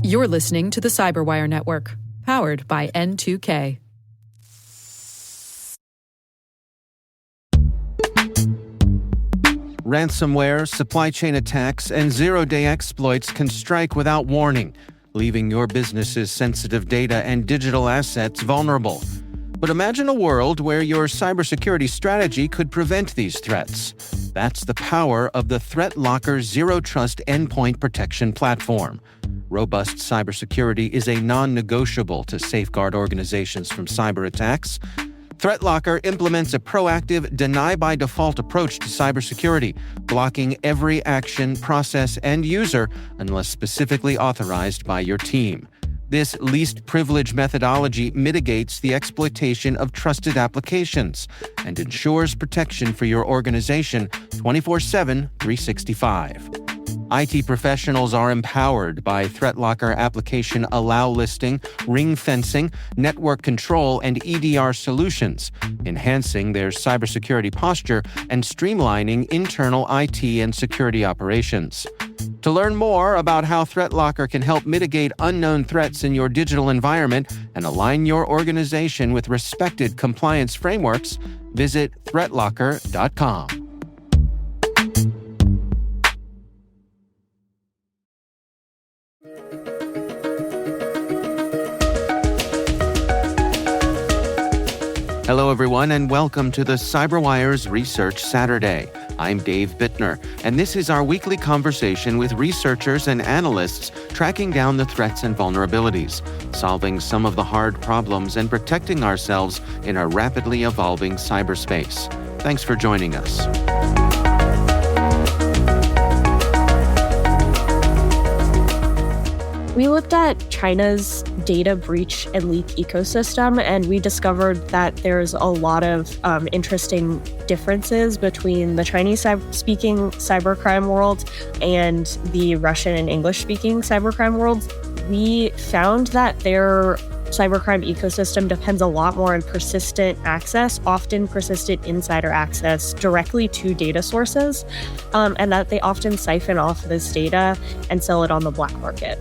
You're listening to the Cyberwire Network, powered by N2K. Ransomware, supply chain attacks, and zero-day exploits can strike without warning, leaving your business's sensitive data and digital assets vulnerable. But imagine a world where your cybersecurity strategy could prevent these threats. That's the power of the ThreatLocker Zero Trust Endpoint Protection Platform. Robust cybersecurity is a non-negotiable to safeguard organizations from cyber attacks. ThreatLocker implements a proactive, deny-by-default approach to cybersecurity, blocking every action, process, and user unless specifically authorized by your team. This least privilege methodology mitigates the exploitation of trusted applications and ensures protection for your organization 24/7, 365. IT professionals are empowered by ThreatLocker application allow listing, ring fencing, network control, and EDR solutions, enhancing their cybersecurity posture and streamlining internal IT and security operations. To learn more about how ThreatLocker can help mitigate unknown threats in your digital environment and align your organization with respected compliance frameworks, visit threatlocker.com. Hello, everyone, and welcome to the CyberWire's Research Saturday. I'm Dave Bittner, and this is our weekly conversation with researchers and analysts tracking down the threats and vulnerabilities, solving some of the hard problems, and protecting ourselves in a rapidly evolving cyberspace. Thanks for joining us. We looked at China's data breach and leak ecosystem, and we discovered that there's a lot of interesting differences between the Chinese-speaking cybercrime world and the Russian and English-speaking cybercrime world. We found that their cybercrime ecosystem depends a lot more on persistent access, often persistent insider access directly to data sources, and that they often siphon off this data and sell it on the black market.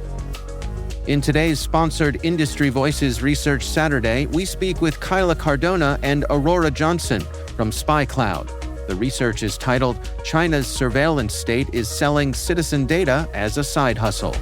In today's sponsored Industry Voices Research Saturday, we speak with Kyla Cardona and Aurora Johnson from SpyCloud. The research is titled, China's Surveillance State is Selling Citizen Data as a Side Hustle.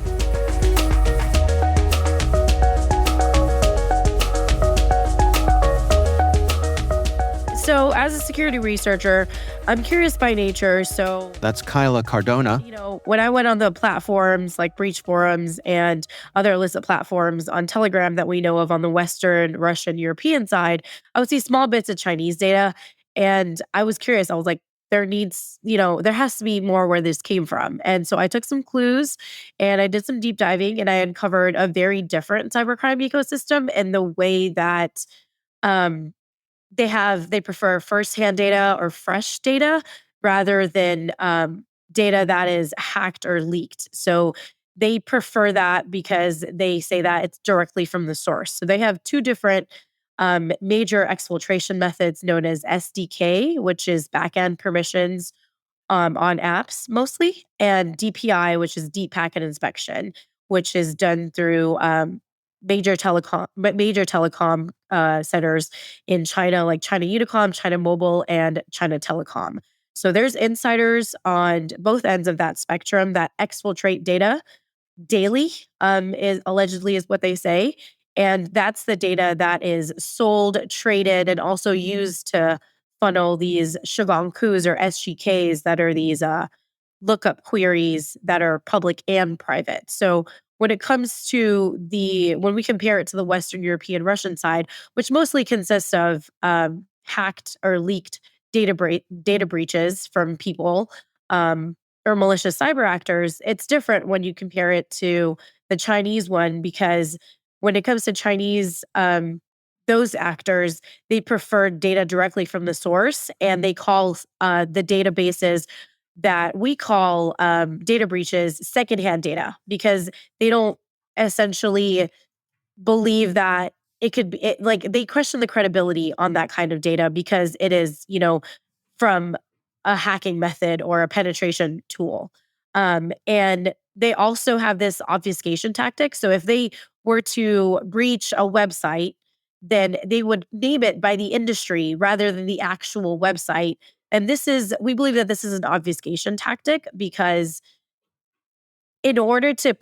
So as a security researcher, I'm curious by nature. So that's Kyla Cardona. When I went on the platforms like breach forums and other illicit platforms on Telegram that we know of on the Western, Russian, European side, I would see small bits of Chinese data. And I was curious. I was like, there has to be more where this came from. And so I took some clues and I did some deep diving and I uncovered a very different cybercrime ecosystem and the way that they prefer firsthand data or fresh data rather than data that is hacked or leaked. So they prefer that because they say that it's directly from the source. So they have two different major exfiltration methods known as SDK, which is backend permissions on apps mostly, and DPI, which is deep packet inspection, which is done through major telecom centers in China, like China Unicom, China Mobile, and China Telecom. So there's insiders on both ends of that spectrum that exfiltrate data daily, is what they say. And that's the data that is sold, traded, and also used to funnel these shigongkus or SGKs that are these lookup queries that are public and private. So when it comes to when we compare it to the Western European Russian side, which mostly consists of hacked or leaked data breaches from people or malicious cyber actors, it's different when you compare it to the Chinese one, because when it comes to Chinese, those actors, they prefer data directly from the source, and they call the databases that we call data breaches secondhand data, because they don't essentially believe that it could be they question the credibility on that kind of data because it is, from a hacking method or a penetration tool. And they also have this obfuscation tactic. So if they were to breach a website, then they would name it by the industry rather than the actual website. And we believe that this is an obfuscation tactic because in order to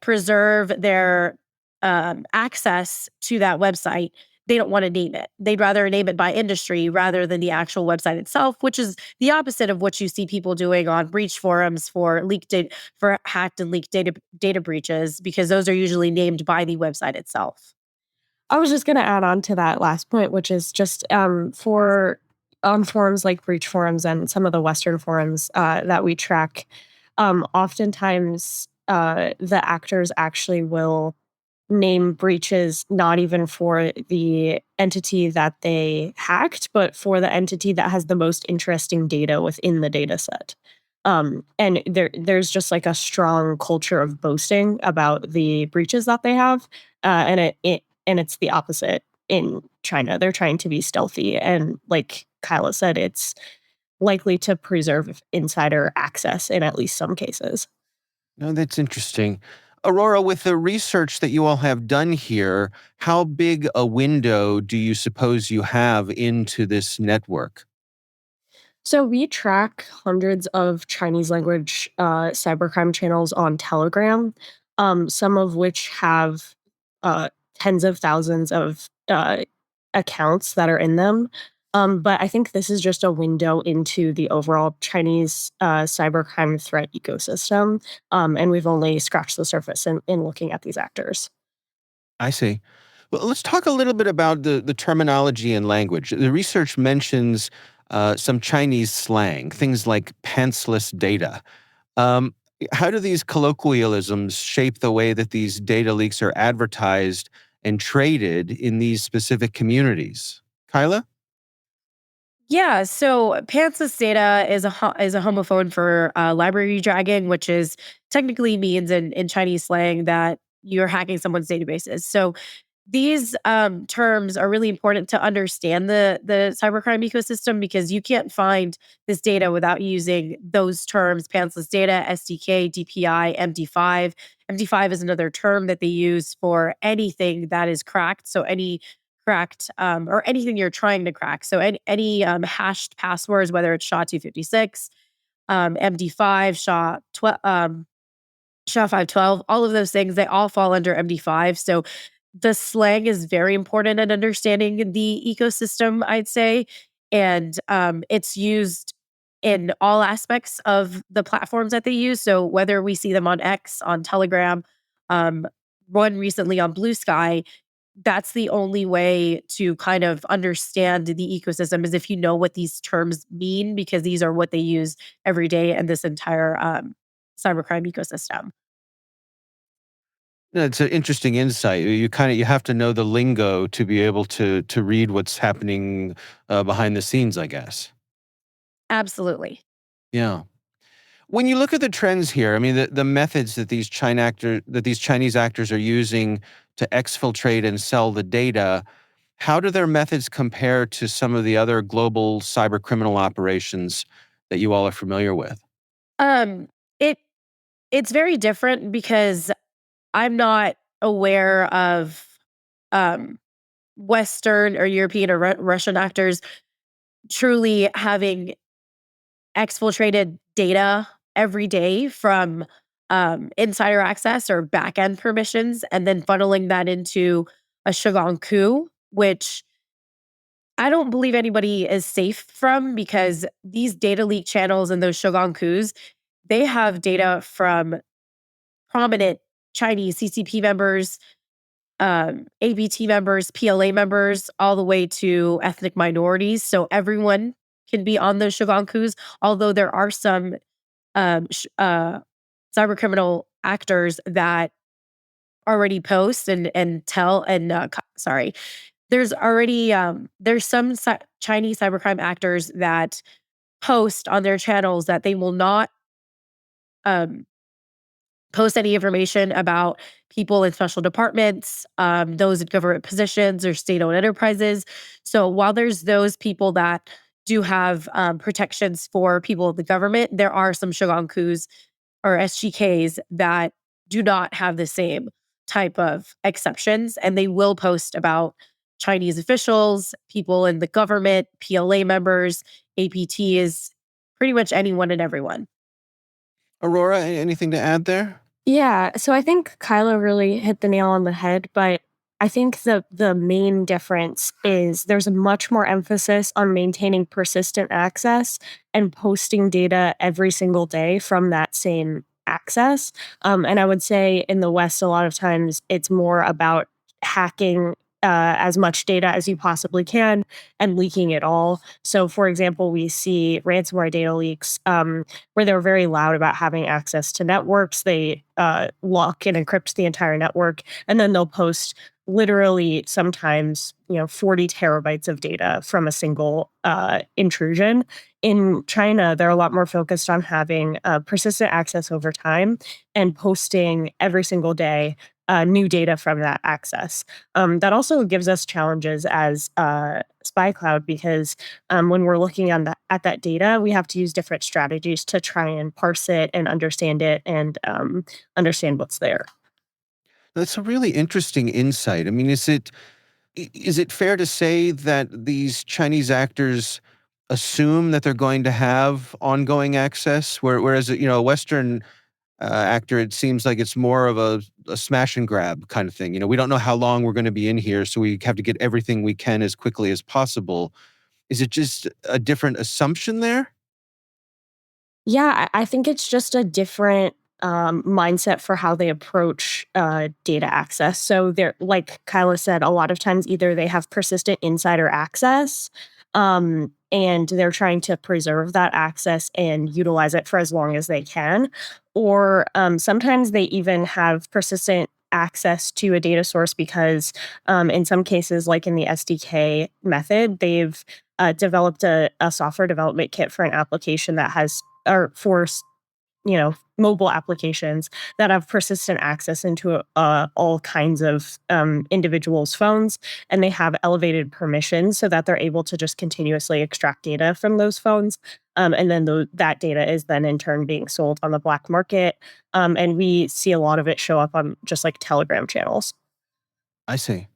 preserve their access to that website, they don't want to name it. They'd rather name it by industry rather than the actual website itself, which is the opposite of what you see people doing on breach forums for leaked data, for hacked and leaked data breaches, because those are usually named by the website itself. I was just going to add on to that last point, which is just for on forums like breach forums and some of the Western forums that we track, oftentimes the actors actually will name breaches not even for the entity that they hacked, but for the entity that has the most interesting data within the data set. And there's just like a strong culture of boasting about the breaches that they have, and it's the opposite in China. They're trying to be stealthy, and like Kyla said, it's likely to preserve insider access in at least some cases. No, that's interesting. Aurora, with the research that you all have done here, how big a window do you suppose you have into this network? So we track hundreds of Chinese language cybercrime channels on Telegram, some of which have uh, tens of thousands of accounts that are in them. But I think this is just a window into the overall Chinese cybercrime threat ecosystem. And we've only scratched the surface in looking at these actors. I see. Well, let's talk a little bit about the terminology and language. The research mentions some Chinese slang, things like pantsless data. Um, how do these colloquialisms shape the way that these data leaks are advertised and traded in these specific communities? Kyla? Yeah, so pantsless data is a homophone for library dragging, which is technically means in Chinese slang that you're hacking someone's databases. So these terms are really important to understand the cybercrime ecosystem because you can't find this data without using those terms: pantsless data, SDK, DPI, MD5. MD5 is another term that they use for anything that is cracked. So any cracked or anything you're trying to crack. So any hashed passwords, whether it's SHA-256, MD5, SHA-512, all of those things, they all fall under MD5. So the slang is very important in understanding the ecosystem, I'd say. And it's used in all aspects of the platforms that they use. So whether we see them on X, on Telegram, um, one recently on Blue Sky, that's the only way to kind of understand the ecosystem is if you know what these terms mean, because these are what they use every day in this entire cybercrime ecosystem. It's an interesting insight. You have to know the lingo to be able to read what's happening behind the scenes, I guess. Absolutely. Yeah. When you look at the trends here, I mean, the methods that these Chinese actors are using to exfiltrate and sell the data, how do their methods compare to some of the other global cyber criminal operations that you all are familiar with? Um, it it's very different because I'm not aware of um Western or European or Russian actors truly having exfiltrated data every day from insider access or backend permissions and then funneling that into a Shogun coup, which I don't believe anybody is safe from because these data leak channels and those Shogun coups, they have data from prominent Chinese CCP members, ABT members, PLA members, all the way to ethnic minorities. So everyone can be on those Shogun coups, although there are some cyber criminal actors that already post and tell and sorry, there's some Chinese cybercrime actors that post on their channels that they will not um, post any information about people in special departments, those in government positions or state-owned enterprises. So while there's those people that do have protections for people in the government, there are some Shogun coups or SGKs that do not have the same type of exceptions, and they will post about Chinese officials, people in the government, PLA members, APTs, pretty much anyone and everyone. Aurora, anything to add there? Yeah, so I think Kyla really hit the nail on the head, but I think the main difference is there's a much more emphasis on maintaining persistent access and posting data every single day from that same access. And I would say in the West, a lot of times it's more about hacking as much data as you possibly can and leaking it all. So, for example, we see ransomware data leaks where they're very loud about having access to networks. They lock and encrypt the entire network, and then they'll post literally sometimes 40 terabytes of data from a single intrusion. In China, they're a lot more focused on having persistent access over time and posting every single day new data from that access. That also gives us challenges as Spy Cloud because when we're looking at that data, we have to use different strategies to try and parse it and understand it and understand what's there. That's a really interesting insight. I mean, is it fair to say that these Chinese actors assume that they're going to have ongoing access, whereas a Western actor, it seems like it's more of a smash and grab kind of thing. We don't know how long we're going to be in here, so we have to get everything we can as quickly as possible. Is it just a different assumption there? Yeah, I think it's just a different mindset for how they approach data access. So they're like Kyla said, a lot of times either they have persistent insider access, and they're trying to preserve that access and utilize it for as long as they can, or sometimes they even have persistent access to a data source because in some cases, like in the SDK method, they've developed a software development kit for an application that has or for mobile applications that have persistent access into all kinds of individuals' phones, and they have elevated permissions so that they're able to just continuously extract data from those phones. And then that data is then in turn being sold on the black market. And we see a lot of it show up on just like Telegram channels. I see.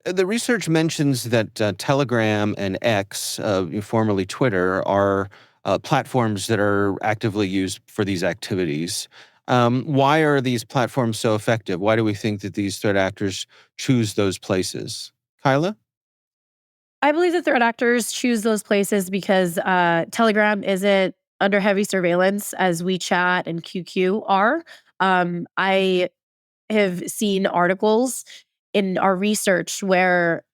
The research mentions that Telegram and X, formerly Twitter, are platforms that are actively used for these activities. Why are these platforms so effective? Why do we think that these threat actors choose those places? Kyla? I believe the threat actors choose those places because Telegram isn't under heavy surveillance as WeChat and QQ are. I have seen articles in our research where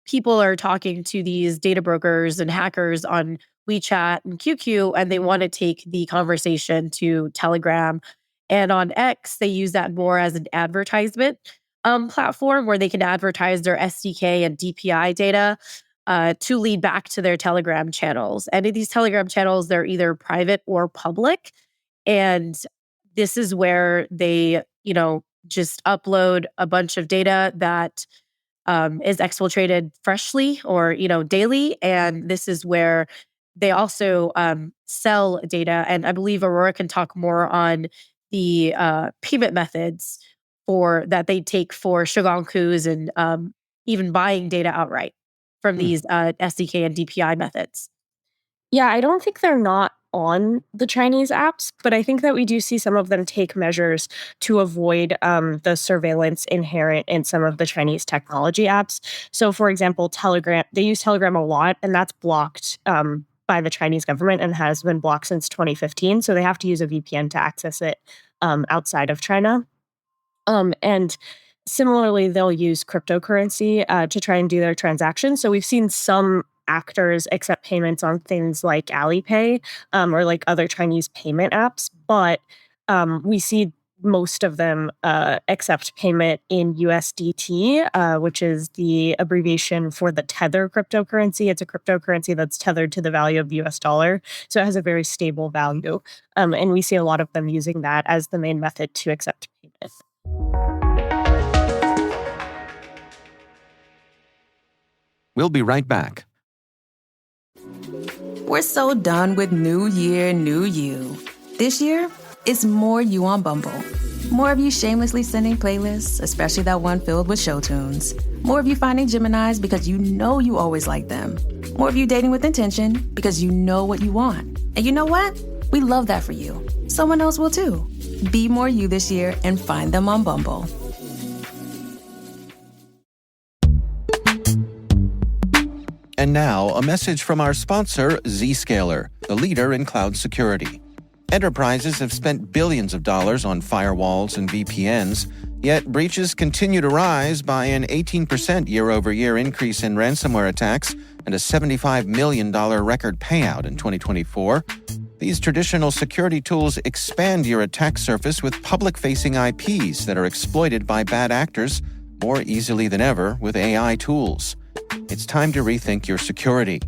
people are talking to these data brokers and hackers on WeChat and QQ, and they want to take the conversation to Telegram. And on X, they use that more as an advertisement platform where they can advertise their SDK and DPI data to lead back to their Telegram channels. And in these Telegram channels, they're either private or public. And this is where they, just upload a bunch of data that is exfiltrated freshly or daily, and this is where they also sell data. And I believe Aurora can talk more on the payment methods for that they take for shigankus and even buying data outright from Hmm. these SDK and DPI methods. Yeah, I don't think they're not on the Chinese apps, but I think that we do see some of them take measures to avoid the surveillance inherent in some of the Chinese technology apps. So, for example, Telegram, they use Telegram a lot, and that's blocked by the Chinese government and has been blocked since 2015. So they have to use a VPN to access it outside of China. And similarly, they'll use cryptocurrency to try and do their transactions. So we've seen some actors accept payments on things like Alipay or like other Chinese payment apps, but we see most of them accept payment in USDT, which is the abbreviation for the Tether cryptocurrency. It's a cryptocurrency that's tethered to the value of the US dollar. So it has a very stable value. And we see a lot of them using that as the main method to accept payment. We'll be right back. We're so done with New Year, New You. This year, It's more you on Bumble. More of you shamelessly sending playlists, especially that one filled with show tunes. More of you finding Geminis because you know you always like them. More of you dating with intention because you know what you want. And you know what? We love that for you. Someone else will too. Be more you this year and find them on Bumble. And now, a message from our sponsor, Zscaler, the leader in cloud security. Enterprises have spent billions of dollars on firewalls and VPNs, yet breaches continue to rise by an 18% year-over-year increase in ransomware attacks and a $75 million record payout in 2024. These traditional security tools expand your attack surface with public-facing IPs that are exploited by bad actors more easily than ever with AI tools. It's time to rethink your security.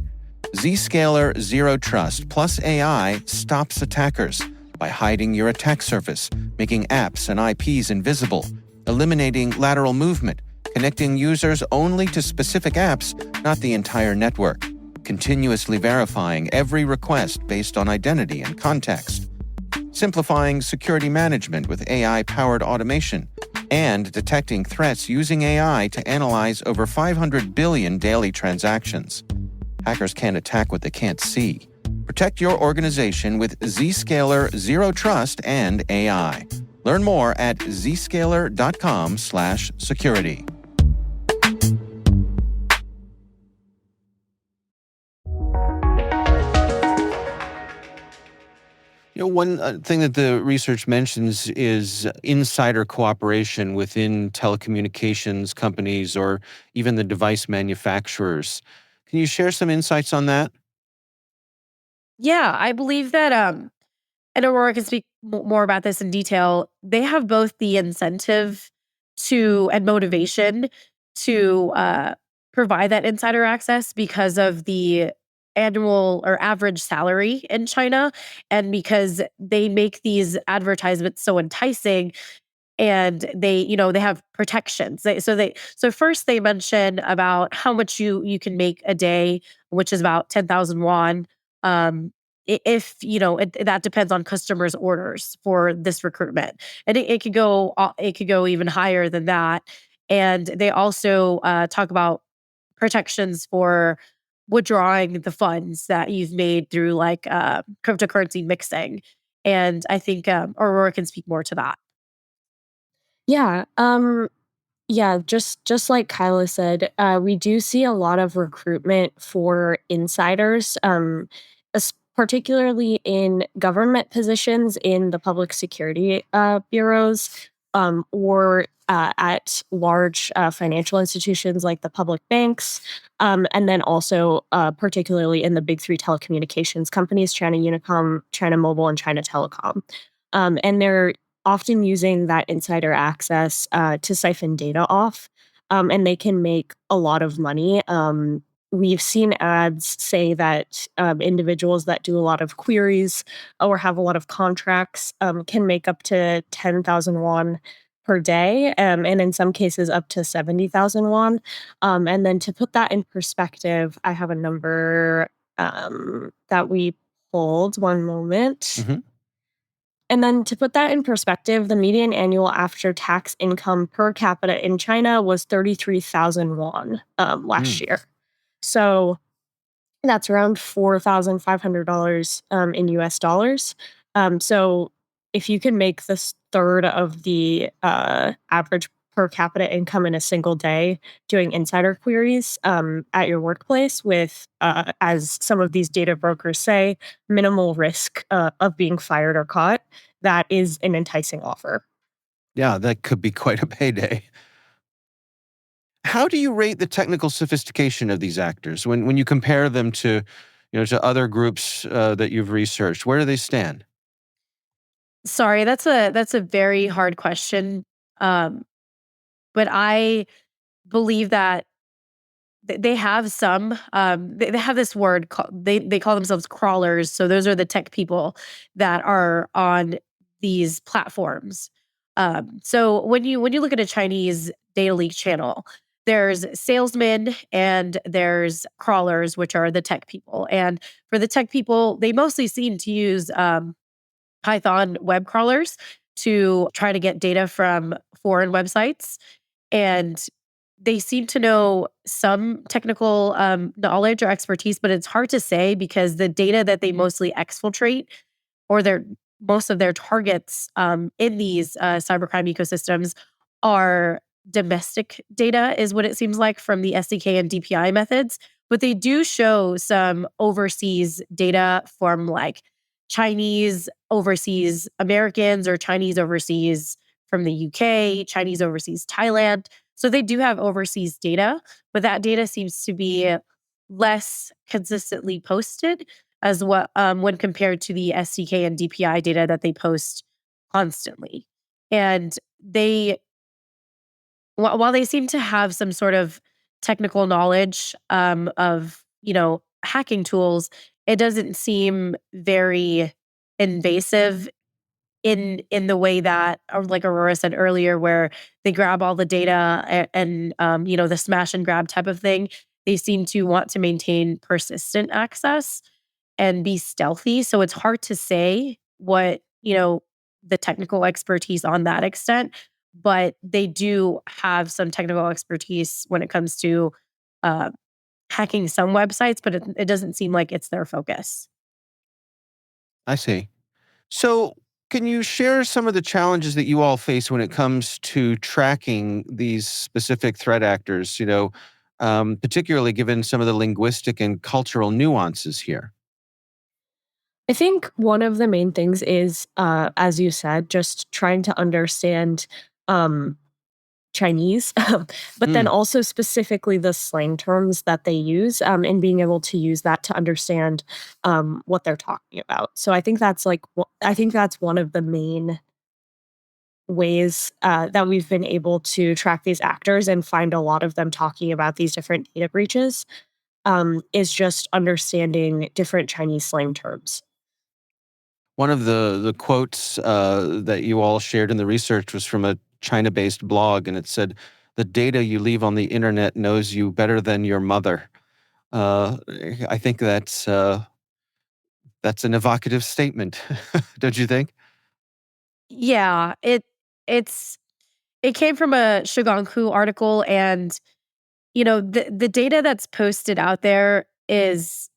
Zscaler Zero Trust plus AI stops attackers by hiding your attack surface, making apps and IPs invisible, eliminating lateral movement, connecting users only to specific apps, not the entire network, continuously verifying every request based on identity and context, simplifying security management with AI-powered automation, and detecting threats using AI to analyze over 500 billion daily transactions. Hackers can't attack what they can't see. Protect your organization with Zscaler Zero Trust and AI. Learn more at zscaler.com/security. One thing that the research mentions is insider cooperation within telecommunications companies or even the device manufacturers. Can you share some insights on that? Yeah, I believe that and Aurora can speak more about this in detail. They have both the incentive to and motivation to provide that insider access because of the annual or average salary in China, and because they make these advertisements so enticing, and they have protections. So first they mention about how much you can make a day, which is about 10,000 won. If that depends on customers' orders for this recruitment, and it could go even higher than that. And they also talk about protections for withdrawing the funds that you've made through like cryptocurrency mixing. And I think Aurora can speak more to that. Yeah. Yeah, just like Kyla said, we do see a lot of recruitment for insiders, particularly in government positions in the public security bureaus, or at large financial institutions like the public banks, and then also particularly in the big three telecommunications companies, China Unicom, China Mobile, and China Telecom. And they're often using that insider access to siphon data off, and they can make a lot of money. We've seen ads say that individuals that do a lot of queries or have a lot of contracts can make up to 10,000 won per day, and in some cases up to 70,000 won. And then to put that in perspective, I have a number that we pulled. One moment. Mhm. And then to put that in perspective, the median annual after-tax income per capita in China was 33,000 won last year. So that's around $4,500 in US dollars. So if you can make this third of the average per capita income in a single day doing insider queries at your workplace with, as some of these data brokers say, minimal risk of being fired or caught, that is an enticing offer. Yeah, that could be quite a payday. How do you rate the technical sophistication of these actors when you compare them to other groups that you've researched? Where do they stand? Sorry, that's a very hard question. Um, but I believe that they have some. They have this word they call themselves crawlers. So those are the tech people that are on these platforms. So when you look at a Chinese data leak channel, there's salesmen and there's crawlers, which are the tech people. And for the tech people, they mostly seem to use Python web crawlers to try to get data from foreign websites. And they seem to know some technical knowledge or expertise, but it's hard to say because the data that they mostly exfiltrate or most of their targets in these cybercrime ecosystems are domestic data, is what it seems like from the SDK and DPI methods. But they do show some overseas data from like Chinese overseas Americans or Chinese overseas from the UK, Chinese overseas Thailand. So they do have overseas data, but that data seems to be less consistently posted as what when compared to the SDK and DPI data that they post constantly. And they while they seem to have some sort of technical knowledge of hacking tools, it doesn't seem very invasive in the way that, or like Aurora said earlier, where they grab all the data and the smash and grab type of thing. They seem to want to maintain persistent access and be stealthy. So it's hard to say what, the technical expertise on that extent, but they do have some technical expertise when it comes to uh, hacking some websites, but it doesn't seem like it's their focus. I see. So, can you share some of the challenges that you all face when it comes to tracking these specific threat actors? Particularly given some of the linguistic and cultural nuances here. I think one of the main things is, as you said, just trying to understand um, Chinese, but then Mm, also specifically the slang terms that they use, and being able to use that to understand what they're talking about. So I think that's I think that's one of the main ways that we've been able to track these actors and find a lot of them talking about these different data breaches, is just understanding different Chinese slang terms. one of the quotes that you all shared in the research was from a China-based blog, and it said, "The data you leave on the internet knows you better than your mother." Uh, I think that's an evocative statement, don't you think? Yeah, it's it came from a Shoganku article, and the data that's posted out there is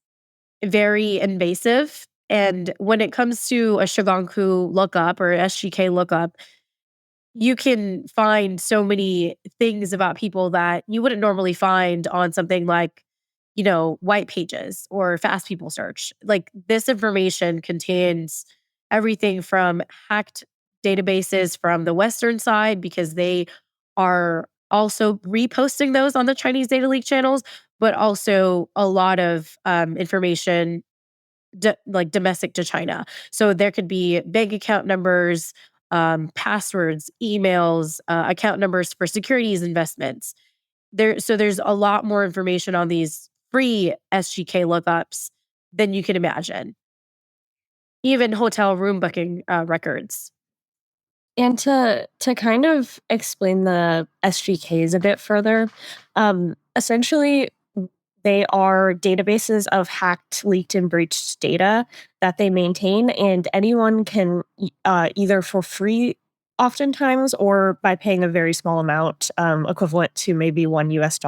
very invasive. And when it comes to a Shoganku lookup or SGK lookup, you can find so many things about people that you wouldn't normally find on something like, white pages or fast people search. Like this information contains everything from hacked databases from the Western side because they are also reposting those on the Chinese data leak channels, but also a lot of information like domestic to China. So there could be bank account numbers, passwords, emails, account numbers for securities investments. There's a lot more information on these free SGK lookups than you can imagine. Even hotel room booking records. And to kind of explain the SGKs a bit further, essentially they are databases of hacked, leaked, and breached data that they maintain, and anyone can either for free, oftentimes, or by paying a very small amount, equivalent to maybe $1 US,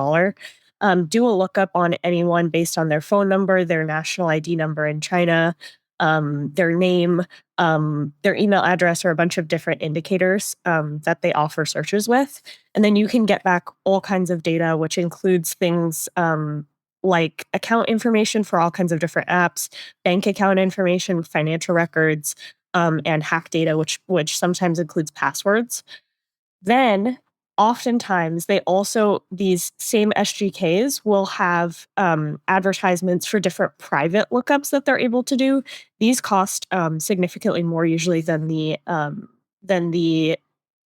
do a lookup on anyone based on their phone number, their national ID number in China, their name, their email address, or a bunch of different indicators that they offer searches with. And then you can get back all kinds of data, which includes things like account information for all kinds of different apps, bank account information, financial records, and hack data, which sometimes includes passwords. Then, oftentimes, these same SGKs will have advertisements for different private lookups that they're able to do. These cost significantly more usually than the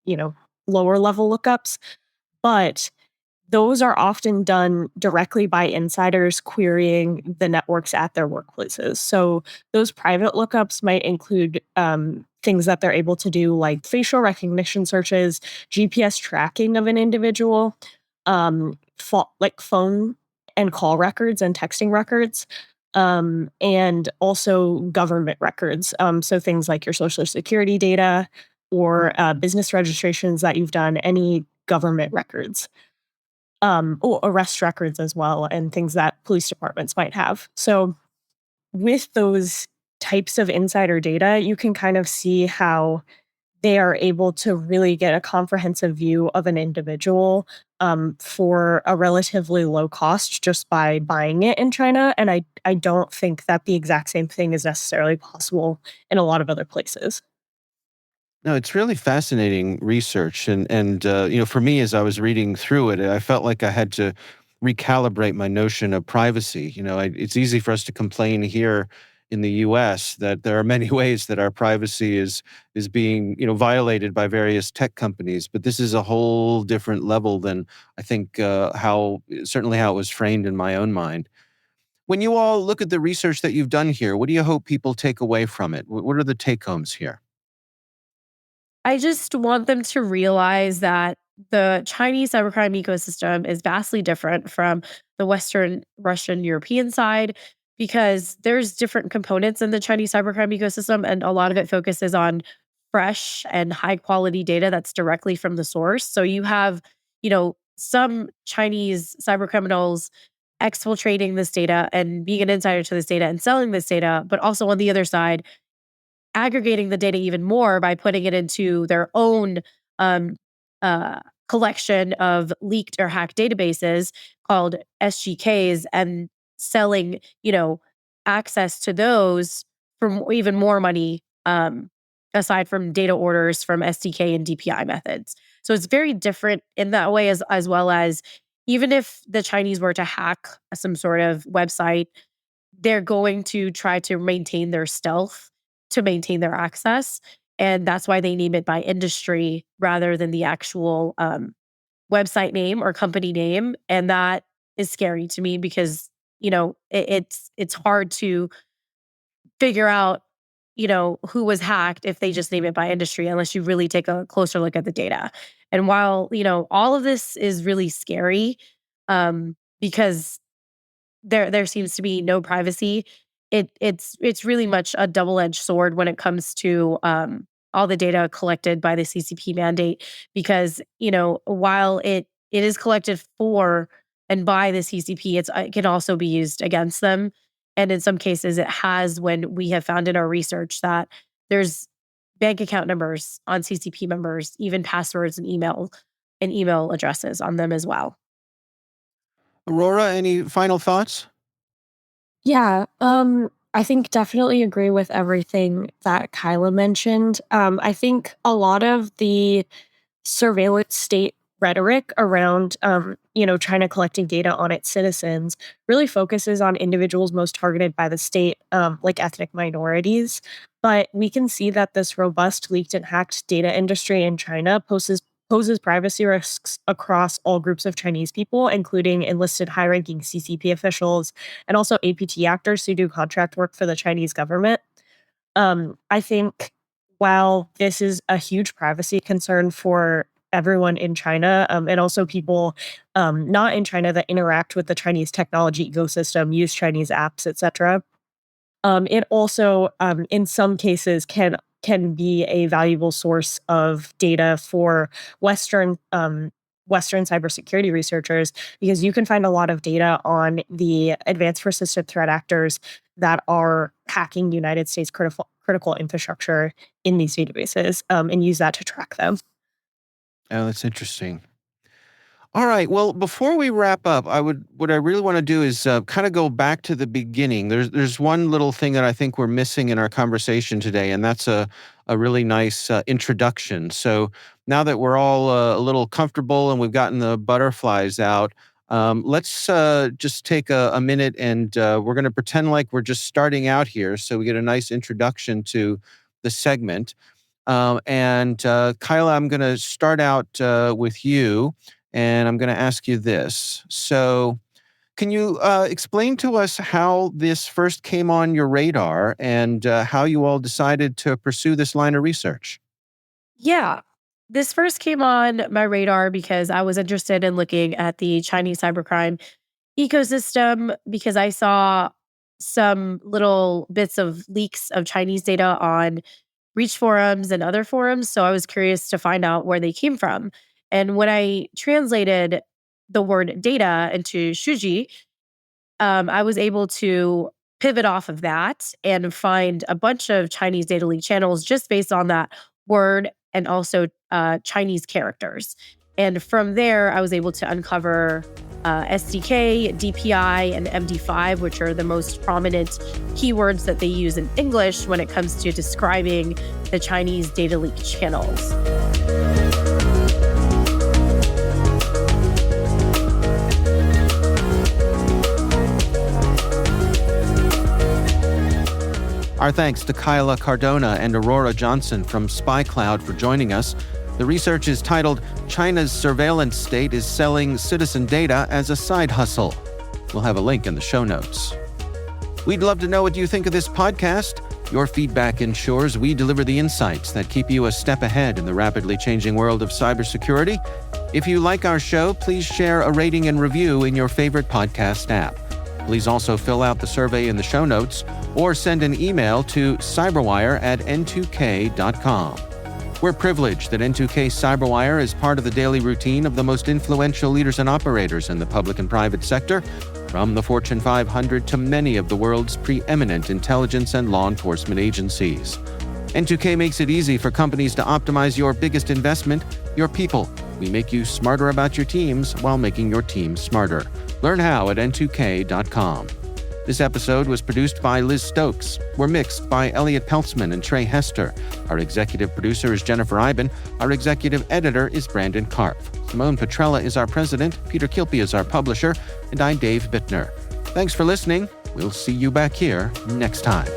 you know lower level lookups, but those are often done directly by insiders querying the networks at their workplaces. So those private lookups might include things that they're able to do, like facial recognition searches, GPS tracking of an individual, like phone and call records and texting records. and also government records. So things like your social security data or business registrations that you've done, any government records, or arrest records as well, and things that police departments might have. So with those types of insider data, you can kind of see how they are able to really get a comprehensive view of an individual for a relatively low cost just by buying it in China. And I don't think that the exact same thing is necessarily possible in a lot of other places. No, it's really fascinating research, and for me, as I was reading through it, I felt like I had to recalibrate my notion of privacy. It's easy for us to complain here in the U.S. that there are many ways that our privacy is being violated by various tech companies, but this is a whole different level than I think how certainly how it was framed in my own mind. When you all look at the research that you've done here, what do you hope people take away from it? What are the take homes here? I just want them to realize that the Chinese cybercrime ecosystem is vastly different from the Western Russian European side because there's different components in the Chinese cybercrime ecosystem, and a lot of it focuses on fresh and high quality data that's directly from the source. So you have, some Chinese cybercriminals exfiltrating this data and being an insider to this data and selling this data, but also on the other side, aggregating the data even more by putting it into their own um, collection of leaked or hacked databases called SGKs and selling, access to those for even more money, aside from data orders from SDK and DPI methods. So it's very different in that way, as well as even if the Chinese were to hack some sort of website, they're going to try to maintain their stealth to maintain their access, and that's why they name it by industry rather than the actual, website name or company name, and that is scary to me because, it's hard to figure out, who was hacked if they just name it by industry unless you really take a closer look at the data. And while, all of this is really scary, because there seems to be no privacy. It's really much a double-edged sword when it comes to all the data collected by the CCP mandate because, while it is collected for and by the CCP, it can also be used against them. And in some cases it has when we have found in our research that there's bank account numbers on CCP members, even passwords and email addresses on them as well. Aurora, any final thoughts? Yeah, I think definitely agree with everything that Kyla mentioned. I think a lot of the surveillance state rhetoric around, China collecting data on its citizens really focuses on individuals most targeted by the state, like ethnic minorities. But we can see that this robust leaked and hacked data industry in China poses privacy risks across all groups of Chinese people, including enlisted high ranking CCP officials and also APT actors who do contract work for the Chinese government. I think while this is a huge privacy concern for everyone in China, and also people not in China that interact with the Chinese technology ecosystem, use Chinese apps, etc. It also, in some cases, can be a valuable source of data for Western Western cybersecurity researchers because you can find a lot of data on the advanced persistent threat actors that are hacking United States critical infrastructure in these databases, and use that to track them. Oh, that's interesting. All right. Well, before we wrap up, what I really want to do is kind of go back to the beginning. There's one little thing that I think we're missing in our conversation today, and that's a really nice introduction. So now that we're all a little comfortable and we've gotten the butterflies out, let's just take a minute and we're going to pretend like we're just starting out here, so we get a nice introduction to the segment. And Kyla, I'm going to start out with you, and I'm going to ask you this. So, can you explain to us how this first came on your radar and how you all decided to pursue this line of research? Yeah. This first came on my radar because I was interested in looking at the Chinese cybercrime ecosystem because I saw some little bits of leaks of Chinese data on Reach forums and other forums. So I was curious to find out where they came from. And when I translated the word data into Shuji, I was able to pivot off of that and find a bunch of Chinese data leak channels just based on that word and also Chinese characters. And from there, I was able to uncover SDK, DPI, and MD5, which are the most prominent keywords that they use in English when it comes to describing the Chinese data leak channels. Our thanks to Kyla Cardona and Aurora Johnson from SpyCloud for joining us. The research is titled, China's Surveillance State is Selling Citizen Data as a Side Hustle. We'll have a link in the show notes. We'd love to know what you think of this podcast. Your feedback ensures we deliver the insights that keep you a step ahead in the rapidly changing world of cybersecurity. If you like our show, please share a rating and review in your favorite podcast app. Please also fill out the survey in the show notes or send an email to cyberwire@n2k.com. We're privileged that N2K Cyberwire is part of the daily routine of the most influential leaders and operators in the public and private sector, from the Fortune 500 to many of the world's preeminent intelligence and law enforcement agencies. N2K makes it easy for companies to optimize your biggest investment, your people. We make you smarter about your teams while making your team smarter. Learn how at n2k.com. This episode was produced by Liz Stokes. We're mixed by Elliot Peltzman and Trey Hester. Our executive producer is Jennifer Iben. Our executive editor is Brandon Karpf. Simone Petrella is our president. Peter Kilpie is our publisher. And I'm Dave Bittner. Thanks for listening. We'll see you back here next time.